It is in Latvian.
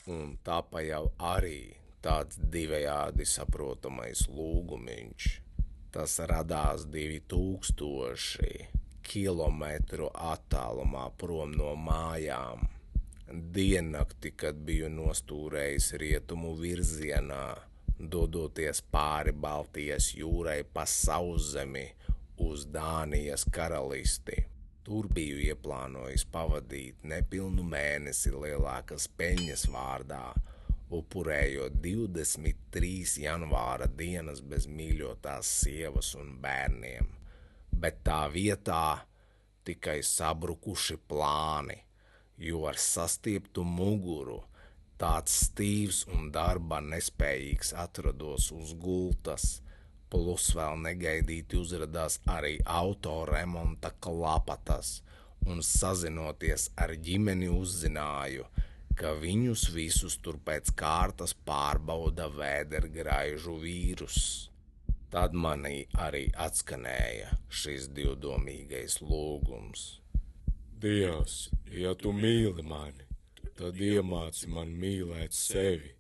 Un tāpa jau arī tāds divējādi saprotamais lūgumiņš. Tas radās 2000 kilometru attālumā prom no mājām. Diennakti, kad biju nostūrējis rietumu virzienā, dodoties pāri Baltijas jūrai pa Sauszemi uz Dānijas karalisti. Tur biju ieplānojis pavadīt nepilnu mēnesi lielākas peļņas vārdā, upurējot 23 janvāra dienas bez mīļotās sievas un bērniem, bet tā vietā tikai sabrukuši plāni, jo ar sastieptu muguru, tāds stīvs un darba nespējīgs atrados uz gultas, plus vēl negaidīti uzradās arī autoremonta klapatas, un sazinoties ar ģimeni uzzināju, ka viņus visus tur pēc kārtas pārbauda vēdergraižu vīrus. Tad manī arī atskanēja šis divdomīgais lūgums. Dievs, ja tu mīli mani, tad iemāci man mīlēt sevi.